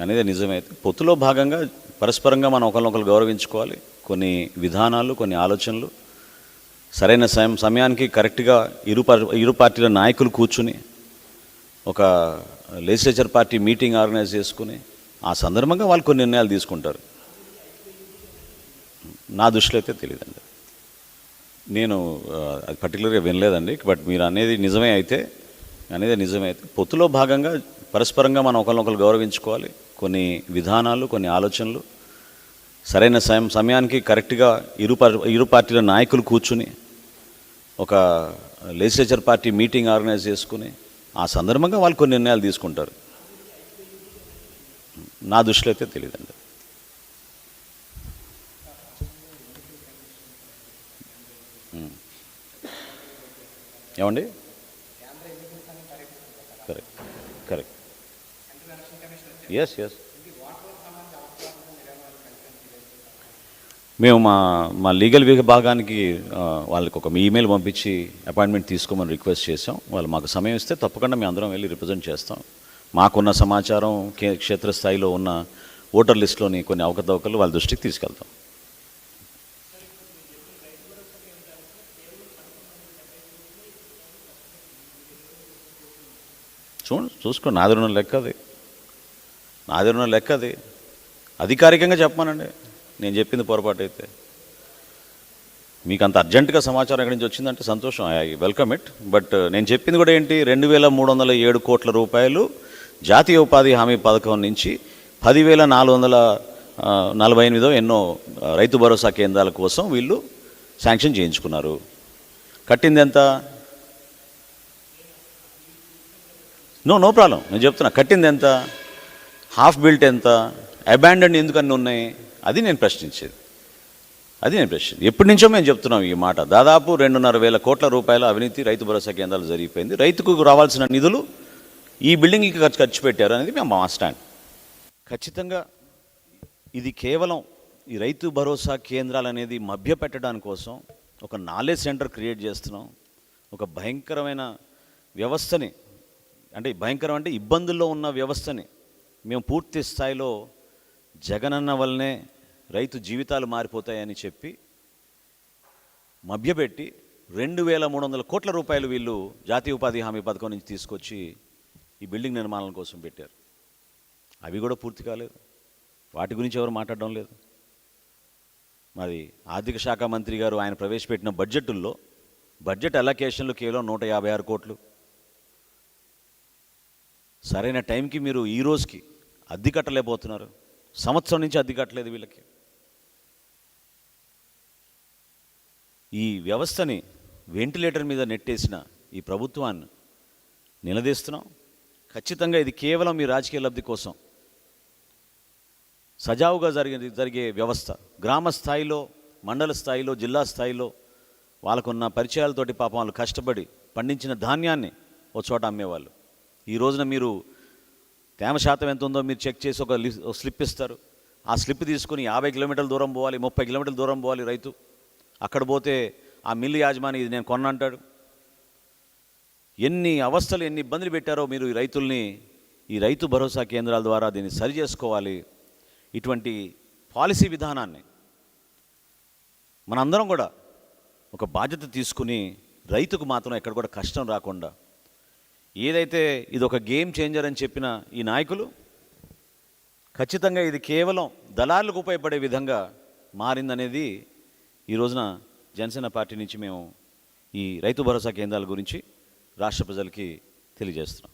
అనేది నిజమైతే పొత్తులో భాగంగా పరస్పరంగా మనం ఒకరినొకరు గౌరవించుకోవాలి. కొన్ని విధానాలు, కొన్ని ఆలోచనలు సరైన సమయానికి కరెక్ట్గా ఇరు పార్టీల నాయకులు కూర్చుని ఒక లెజిస్లేచర్ పార్టీ మీటింగ్ ఆర్గనైజ్ చేసుకుని ఆ సందర్భంగా వాళ్ళు కొన్ని నిర్ణయాలు తీసుకుంటారు. నా దృష్టిలో అయితే తెలియదండి, నేను అది పర్టికులర్గా వినలేదండి. బట్ మీరు అనేది నిజమే అయితే పొత్తులో భాగంగా పరస్పరంగా మనం ఒకరినొకరు గౌరవించుకోవాలి. కొన్ని విధానాలు, కొన్ని ఆలోచనలు సరైన సమయానికి కరెక్ట్గా ఇరు పార్టీల నాయకులు కూర్చుని ఒక లెజిస్లేచర్ పార్టీ మీటింగ్ ఆర్గనైజ్ చేసుకుని ఆ సందర్భంగా వాళ్ళు కొన్ని నిర్ణయాలు తీసుకుంటారు. నా దృష్టిలో అయితే తెలియదండి. ఏమండి? కరెక్ట్ కరెక్ట్ ఎస్ మేము మా లీగల్ విభాగానికి వాళ్ళకి ఒక ఈమెయిల్ పంపించి అపాయింట్మెంట్ తీసుకోమని రిక్వెస్ట్ చేసాం. వాళ్ళు మాకు సమయం ఇస్తే తప్పకుండా మేము అందరం వెళ్ళి రిప్రజెంట్ చేస్తాం. మాకున్న సమాచారం, క్షేత్రస్థాయిలో ఉన్న ఓటర్ లిస్టులోని కొన్ని అవకతవకలు వాళ్ళ దృష్టికి తీసుకెళ్తాం. చూసుకో, నాదిరున్న లెక్క అది అధికారికంగా చెప్పమానండి. నేను చెప్పింది పొరపాటు అయితే మీకు అంత అర్జెంటుగా సమాచారం ఎక్కడి నుంచి వచ్చిందంటే సంతోషం, ఐ వెల్కమ్ ఇట్. బట్ నేను చెప్పింది కూడా ఏంటి, 2307 కోట్ల రూపాయలు జాతీయ ఉపాధి హామీ పథకం నుంచి 10,448 ఎన్నో రైతు భరోసా కేంద్రాల కోసం వీళ్ళు శాంక్షన్ చేయించుకున్నారు. కట్టింది ఎంత? నో ప్రాబ్లం, నేను చెప్తున్నా. కట్టింది ఎంత? హాఫ్ బిల్ట్ ఎంత? అబాండన్ ఎందుకన్నీ ఉన్నాయి? అది నేను ప్రశ్నించేది. ఎప్పటి నుంచో మేము చెప్తున్నాం ఈ మాట. దాదాపు 2,500 కోట్ల రూపాయల అవినీతి రైతు భరోసా కేంద్రాలు జరిగిపోయింది. రైతుకు రావాల్సిన నిధులు ఈ బిల్డింగ్కి ఖర్చు పెట్టారు అనేది మేము మా స్టాండ్. ఖచ్చితంగా ఇది కేవలం ఈ రైతు భరోసా కేంద్రాలు అనేది మభ్యపెట్టడానికి కోసం ఒక నాలెడ్జ్ సెంటర్ క్రియేట్ చేస్తున్నాం. ఒక భయంకరమైన వ్యవస్థని, అంటే ఇబ్బందుల్లో ఉన్న వ్యవస్థని మేము పూర్తి స్థాయిలో జగనన్న వల్లనే రైతు జీవితాలు మారిపోతాయని చెప్పి మభ్యపెట్టి 2,300 కోట్ల రూపాయలు వీళ్ళు జాతీయ ఉపాధి హామీ పథకం నుంచి తీసుకొచ్చి ఈ బిల్డింగ్ నిర్మాణం కోసం పెట్టారు. అవి కూడా పూర్తి కాలేదు. వాటి గురించి ఎవరు మాట్లాడడం లేదు. మరి ఆర్థిక శాఖ మంత్రి గారు ఆయన ప్రవేశపెట్టిన బడ్జెట్ అలొకేషన్లు కేవలం 156 కోట్లు. సరైన టైంకి మీరు ఈ రోజుకి అద్దె కట్టలేకపోతున్నారు. సంవత్సరం నుంచి అద్దె కట్టలేదు వీళ్ళకి. ఈ వ్యవస్థని వెంటిలేటర్ మీద నెట్టేసిన ఈ ప్రభుత్వాన్ని నిలదీస్తున్నాం. ఖచ్చితంగా ఇది కేవలం మీ రాజకీయ లబ్ధి కోసం సజావుగా జరిగే వ్యవస్థ. గ్రామ స్థాయిలో, మండల స్థాయిలో, జిల్లా స్థాయిలో వాళ్ళకున్న పరిచయాలతోటి పాపం వాళ్ళు కష్టపడి పండించిన ధాన్యాన్ని ఓ చోట అమ్మేవాళ్ళు. ఈ రోజున మీరు తేమ శాతం ఎంత ఉందో మీరు చెక్ చేసి ఒక స్లిప్ ఇస్తారు. ఆ స్లిప్ తీసుకుని 50 కిలోమీటర్ల దూరం పోవాలి, 30 కిలోమీటర్ల దూరం పోవాలి రైతు. అక్కడ పోతే ఆ మిల్లు యాజమాని ఇది నేను కొన్న అంటాడు. ఎన్ని అవస్థలు, ఎన్ని ఇబ్బందులు పెట్టారో మీరు ఈ రైతుల్ని. ఈ రైతు భరోసా కేంద్రాల ద్వారా దీన్ని సరి చేసుకోవాలి. ఇటువంటి పాలసీ విధానాన్ని మనందరం కూడా ఒక బాధ్యత తీసుకుని రైతుకు మాత్రం ఎక్కడ కూడా కష్టం రాకుండా, ఏదైతే ఇది ఒక గేమ్ చేంజర్ అని చెప్పిన ఈ నాయకులు ఖచ్చితంగా ఇది కేవలం దళారులకు ఉపయోగపడే విధంగా మారిందనేది ఈ రోజున జనసేన పార్టీ నుంచి మేము ఈ రైతు భరోసా కేంద్రాల గురించి రాష్ట్ర ప్రజలకి తెలియజేస్తున్నాం.